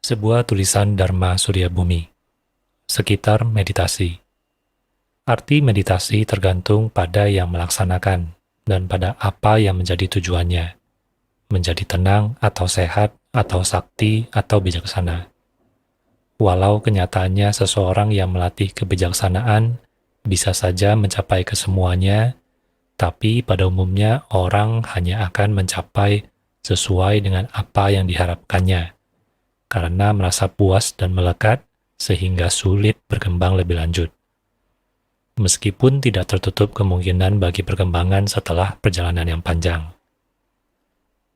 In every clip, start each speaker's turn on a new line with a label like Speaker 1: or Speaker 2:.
Speaker 1: Sebuah tulisan Dharma Surya Bumi. Sekitar meditasi. Arti meditasi tergantung pada yang melaksanakan dan pada apa yang menjadi tujuannya. Menjadi tenang atau sehat atau sakti atau bijaksana. Walau kenyataannya seseorang yang melatih kebijaksanaan bisa saja mencapai kesemuanya, tapi pada umumnya orang hanya akan mencapai sesuai dengan apa yang diharapkannya, karena merasa puas dan melekat sehingga sulit berkembang lebih lanjut. Meskipun tidak tertutup kemungkinan bagi perkembangan setelah perjalanan yang panjang.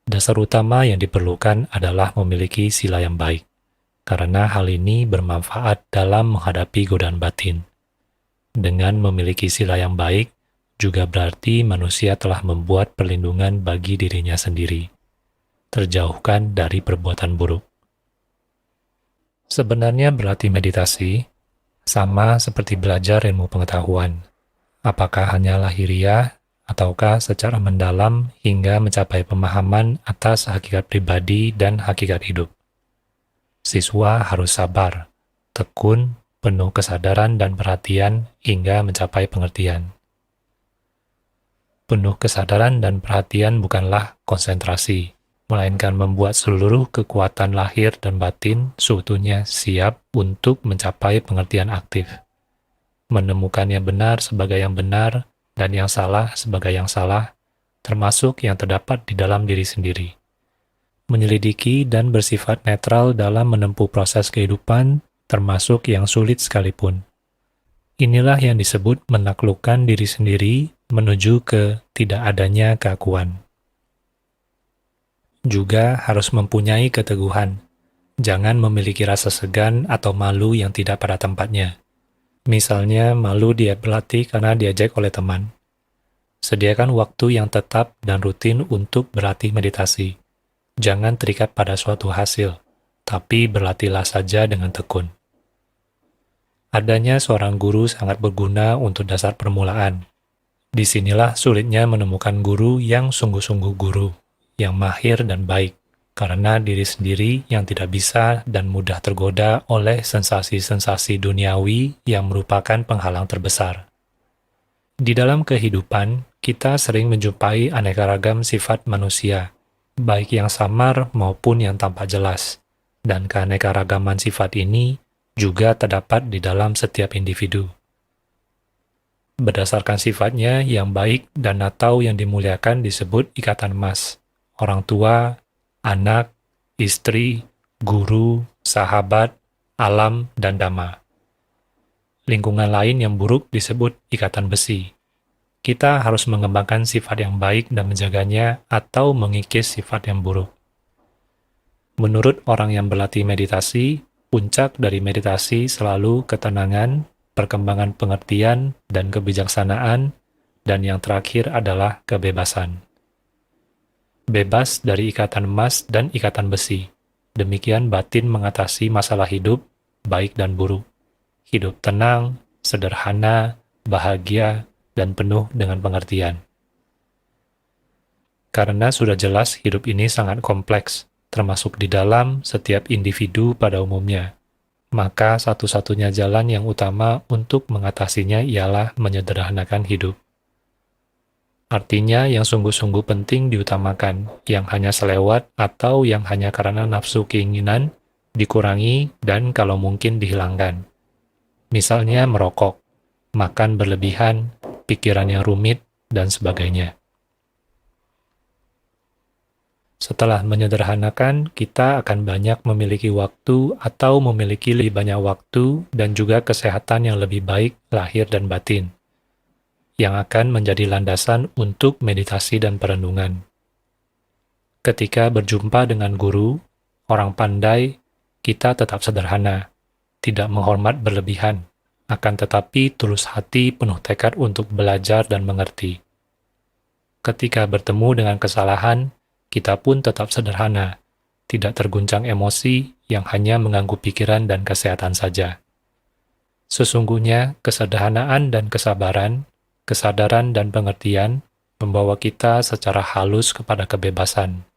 Speaker 1: Dasar utama yang diperlukan adalah memiliki sila yang baik, karena hal ini bermanfaat dalam menghadapi godaan batin. Dengan memiliki sila yang baik, juga berarti manusia telah membuat perlindungan bagi dirinya sendiri, terjauhkan dari perbuatan buruk. Sebenarnya berlatih meditasi sama seperti belajar ilmu pengetahuan. Apakah hanya lahiriah, ataukah secara mendalam hingga mencapai pemahaman atas hakikat pribadi dan hakikat hidup. Siswa harus sabar, tekun, penuh kesadaran dan perhatian hingga mencapai pengertian. Penuh kesadaran dan perhatian bukanlah konsentrasi, melainkan membuat seluruh kekuatan lahir dan batin seutuhnya siap untuk mencapai pengertian aktif. Menemukan yang benar sebagai yang benar dan yang salah sebagai yang salah, termasuk yang terdapat di dalam diri sendiri. Menyelidiki dan bersifat netral dalam menempuh proses kehidupan, termasuk yang sulit sekalipun. Inilah yang disebut menaklukkan diri sendiri menuju ke tidak adanya keakuan. Juga harus mempunyai keteguhan. Jangan memiliki rasa segan atau malu yang tidak pada tempatnya. Misalnya, malu dia berlatih karena diajak oleh teman. Sediakan waktu yang tetap dan rutin untuk berlatih meditasi. Jangan terikat pada suatu hasil, tapi berlatihlah saja dengan tekun. Adanya seorang guru sangat berguna untuk dasar permulaan. Disinilah sulitnya menemukan guru yang sungguh-sungguh guru, yang mahir dan baik, karena diri sendiri yang tidak bisa dan mudah tergoda oleh sensasi-sensasi duniawi yang merupakan penghalang terbesar. Di dalam kehidupan, kita sering menjumpai aneka ragam sifat manusia, baik yang samar maupun yang tampak jelas, dan keanekaragaman sifat ini juga terdapat di dalam setiap individu. Berdasarkan sifatnya yang baik dan atau yang dimuliakan disebut ikatan emas. Orang tua, anak, istri, guru, sahabat, alam, dan dhamma. Lingkungan lain yang buruk disebut ikatan besi. Kita harus mengembangkan sifat yang baik dan menjaganya atau mengikis sifat yang buruk. Menurut orang yang berlatih meditasi, puncak dari meditasi selalu ketenangan, perkembangan pengertian, dan kebijaksanaan, dan yang terakhir adalah kebebasan. Bebas dari ikatan emas dan ikatan besi. Demikian batin mengatasi masalah hidup, baik dan buruk. Hidup tenang, sederhana, bahagia, dan penuh dengan pengertian. Karena sudah jelas hidup ini sangat kompleks, termasuk di dalam setiap individu pada umumnya. Maka satu-satunya jalan yang utama untuk mengatasinya ialah menyederhanakan hidup. Artinya yang sungguh-sungguh penting diutamakan, yang hanya selewat atau yang hanya karena nafsu keinginan, dikurangi dan kalau mungkin dihilangkan. Misalnya merokok, makan berlebihan, pikiran yang rumit, dan sebagainya. Setelah menyederhanakan, kita akan banyak memiliki waktu atau memiliki lebih banyak waktu dan juga kesehatan yang lebih baik lahir dan batin, yang akan menjadi landasan untuk meditasi dan perenungan. Ketika berjumpa dengan guru, orang pandai, kita tetap sederhana, tidak menghormat berlebihan, akan tetapi tulus hati penuh tekad untuk belajar dan mengerti. Ketika bertemu dengan kesalahan, kita pun tetap sederhana, tidak terguncang emosi yang hanya mengganggu pikiran dan kesehatan saja. Sesungguhnya, kesederhanaan dan kesabaran, kesadaran dan pengertian membawa kita secara halus kepada kebebasan.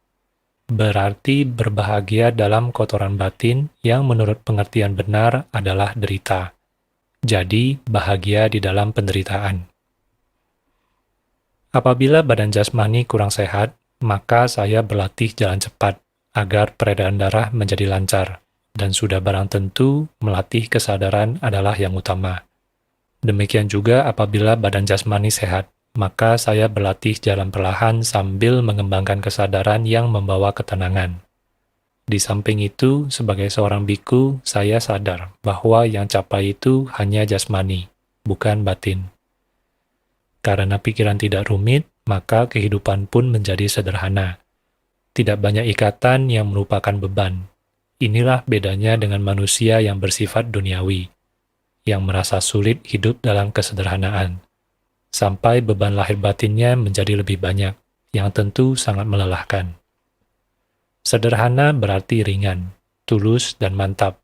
Speaker 1: berarti berbahagia dalam kotoran batin yang menurut pengertian benar adalah derita. Jadi, bahagia di dalam penderitaan. Apabila badan jasmani kurang sehat, maka saya berlatih jalan cepat agar peredaran darah menjadi lancar, dan sudah barang tentu melatih kesadaran adalah yang utama. Demikian juga apabila badan jasmani sehat, maka saya berlatih jalan perlahan sambil mengembangkan kesadaran yang membawa ketenangan. Di samping itu, sebagai seorang biku, saya sadar bahwa yang capai itu hanya jasmani, bukan batin. Karena pikiran tidak rumit, maka kehidupan pun menjadi sederhana. Tidak banyak ikatan yang merupakan beban. Inilah bedanya dengan manusia yang bersifat duniawi, yang merasa sulit hidup dalam kesederhanaan, sampai beban lahir batinnya menjadi lebih banyak, yang tentu sangat melelahkan. Sederhana berarti ringan, tulus, dan mantap,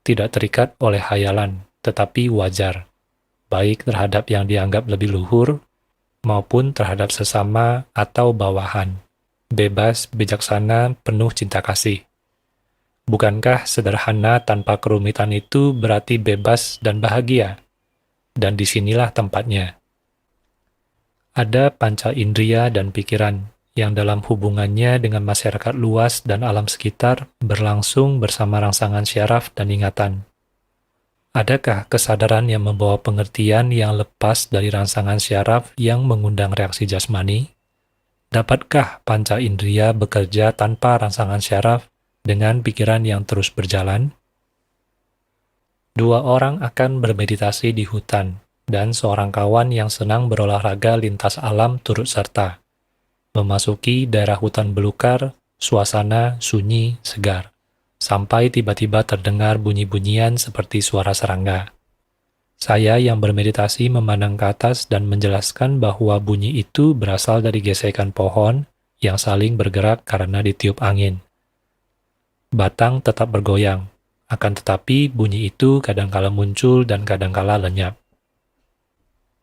Speaker 1: tidak terikat oleh hayalan, tetapi wajar, baik terhadap yang dianggap lebih luhur, maupun terhadap sesama atau bawahan, bebas, bijaksana, penuh cinta kasih. Bukankah sederhana tanpa kerumitan itu berarti bebas dan bahagia? Dan disinilah tempatnya. Ada panca indera dan pikiran yang dalam hubungannya dengan masyarakat luas dan alam sekitar berlangsung bersama rangsangan syaraf dan ingatan. Adakah kesadaran yang membawa pengertian yang lepas dari rangsangan syaraf yang mengundang reaksi jasmani? Dapatkah panca indera bekerja tanpa rangsangan syaraf dengan pikiran yang terus berjalan? Dua orang akan bermeditasi di hutan, dan seorang kawan yang senang berolahraga lintas alam turut serta. Memasuki daerah hutan belukar, suasana sunyi, segar, sampai tiba-tiba terdengar bunyi-bunyian seperti suara serangga. Saya yang bermeditasi memandang ke atas dan menjelaskan bahwa bunyi itu berasal dari gesekan pohon yang saling bergerak karena ditiup angin. Batang tetap bergoyang, akan tetapi bunyi itu kadangkala muncul dan kadangkala lenyap.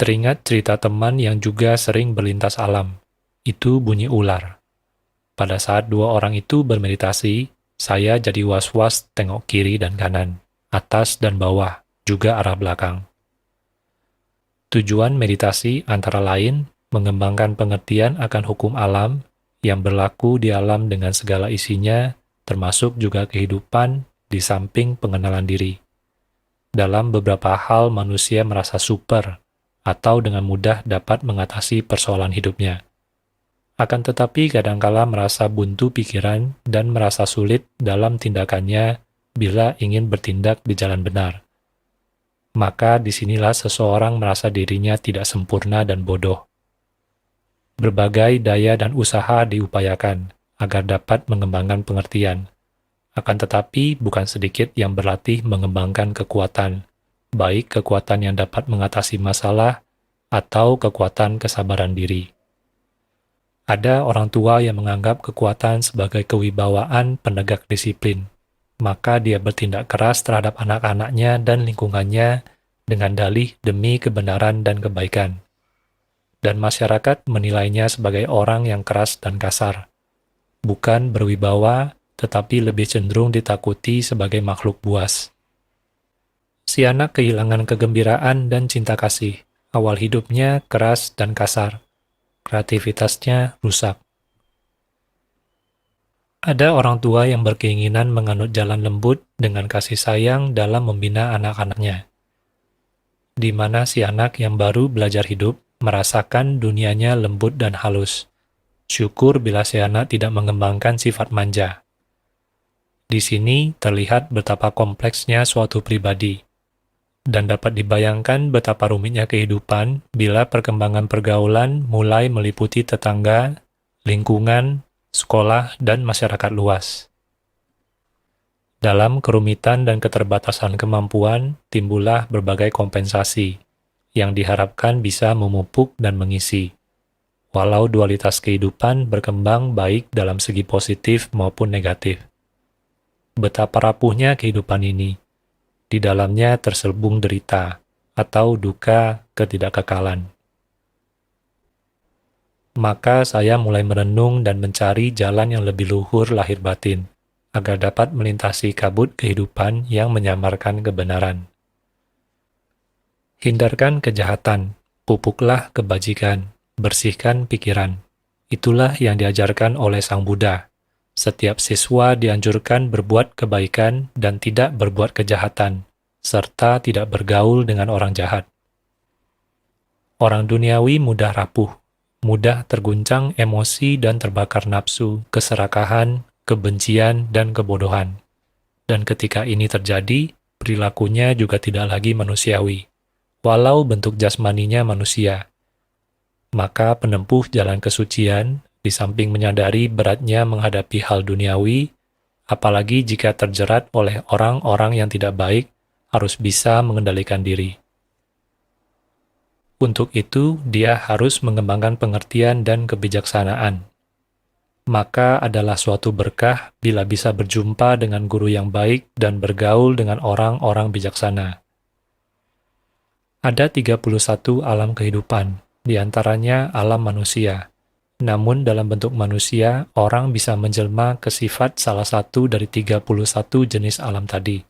Speaker 1: Teringat cerita teman yang juga sering berlintas alam, itu bunyi ular. Pada saat dua orang itu bermeditasi, saya jadi was-was tengok kiri dan kanan, atas dan bawah, juga arah belakang. Tujuan meditasi antara lain mengembangkan pengertian akan hukum alam yang berlaku di alam dengan segala isinya, termasuk juga kehidupan di samping pengenalan diri. Dalam beberapa hal manusia merasa super atau dengan mudah dapat mengatasi persoalan hidupnya. Akan tetapi kadangkala merasa buntu pikiran dan merasa sulit dalam tindakannya bila ingin bertindak di jalan benar. Maka disinilah seseorang merasa dirinya tidak sempurna dan bodoh. Berbagai daya dan usaha diupayakan agar dapat mengembangkan pengertian. Akan tetapi bukan sedikit yang berlatih mengembangkan kekuatan, baik kekuatan yang dapat mengatasi masalah atau kekuatan kesabaran diri. Ada orang tua yang menganggap kekuatan sebagai kewibawaan penegak disiplin, maka dia bertindak keras terhadap anak-anaknya dan lingkungannya dengan dalih demi kebenaran dan kebaikan. Dan masyarakat menilainya sebagai orang yang keras dan kasar, bukan berwibawa, tetapi lebih cenderung ditakuti sebagai makhluk buas. Si anak kehilangan kegembiraan dan cinta kasih. Awal hidupnya keras dan kasar. Kreativitasnya rusak. Ada orang tua yang berkeinginan menganut jalan lembut dengan kasih sayang dalam membina anak-anaknya, di mana si anak yang baru belajar hidup merasakan dunianya lembut dan halus. Syukur bila si anak tidak mengembangkan sifat manja. Di sini terlihat betapa kompleksnya suatu pribadi, dan dapat dibayangkan betapa rumitnya kehidupan bila perkembangan pergaulan mulai meliputi tetangga, lingkungan, sekolah, dan masyarakat luas. Dalam kerumitan dan keterbatasan kemampuan, timbullah berbagai kompensasi yang diharapkan bisa memupuk dan mengisi. Walau dualitas kehidupan berkembang baik dalam segi positif maupun negatif. Betapa rapuhnya kehidupan ini. Di dalamnya terselubung derita atau duka ketidakkekalan. Maka saya mulai merenung dan mencari jalan yang lebih luhur lahir batin, agar dapat melintasi kabut kehidupan yang menyamarkan kebenaran. Hindarkan kejahatan, pupuklah kebajikan, bersihkan pikiran. Itulah yang diajarkan oleh Sang Buddha. Setiap siswa dianjurkan berbuat kebaikan dan tidak berbuat kejahatan, serta tidak bergaul dengan orang jahat. Orang duniawi mudah rapuh, mudah terguncang emosi dan terbakar nafsu, keserakahan, kebencian, dan kebodohan. Dan ketika ini terjadi, perilakunya juga tidak lagi manusiawi, walau bentuk jasmaninya manusia. Maka penempuh jalan kesucian, di samping menyadari beratnya menghadapi hal duniawi, apalagi jika terjerat oleh orang-orang yang tidak baik, harus bisa mengendalikan diri. Untuk itu, dia harus mengembangkan pengertian dan kebijaksanaan. Maka adalah suatu berkah bila bisa berjumpa dengan guru yang baik dan bergaul dengan orang-orang bijaksana. Ada 31 alam kehidupan, di antaranya alam manusia. Namun dalam bentuk manusia, orang bisa menjelma ke sifat salah satu dari 31 jenis alam tadi,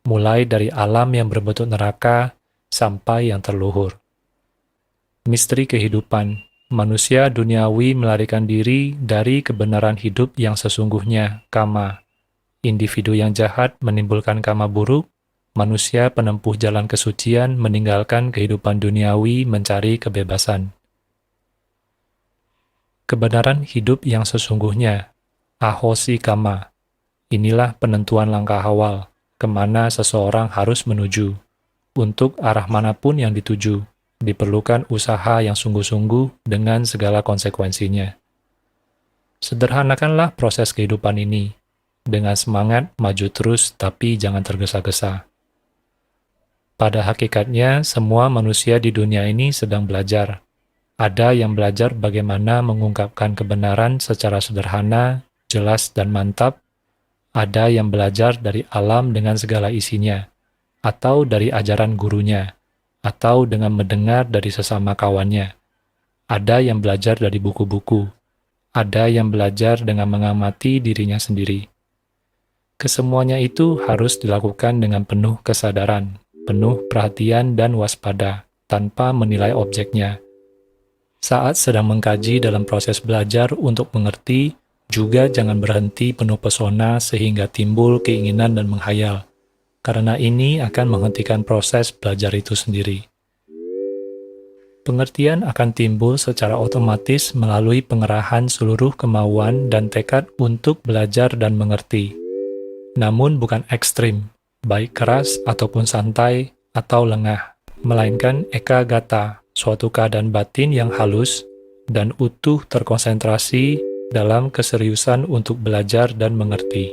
Speaker 1: mulai dari alam yang berbentuk neraka sampai yang terluhur. Misteri kehidupan, manusia duniawi melarikan diri dari kebenaran hidup yang sesungguhnya, kama. Individu yang jahat menimbulkan kama buruk, manusia penempuh jalan kesucian meninggalkan kehidupan duniawi mencari kebebasan. Kebenaran hidup yang sesungguhnya, ahosi kama. Inilah penentuan langkah awal, kemana seseorang harus menuju. Untuk arah manapun yang dituju, diperlukan usaha yang sungguh-sungguh dengan segala konsekuensinya. Sederhanakanlah proses kehidupan ini, dengan semangat maju terus tapi jangan tergesa-gesa. Pada hakikatnya, semua manusia di dunia ini sedang belajar. Ada yang belajar bagaimana mengungkapkan kebenaran secara sederhana, jelas, dan mantap. Ada yang belajar dari alam dengan segala isinya, atau dari ajaran gurunya, atau dengan mendengar dari sesama kawannya. Ada yang belajar dari buku-buku. Ada yang belajar dengan mengamati dirinya sendiri. Kesemuanya itu harus dilakukan dengan penuh kesadaran, penuh perhatian dan waspada, tanpa menilai objeknya. Saat sedang mengkaji dalam proses belajar untuk mengerti, juga jangan berhenti penuh pesona sehingga timbul keinginan dan menghayal, karena ini akan menghentikan proses belajar itu sendiri. Pengertian akan timbul secara otomatis melalui pengerahan seluruh kemauan dan tekad untuk belajar dan mengerti. Namun bukan ekstrim, baik keras ataupun santai atau lengah, melainkan eka gata, suatu keadaan batin yang halus dan utuh terkonsentrasi dalam keseriusan untuk belajar dan mengerti.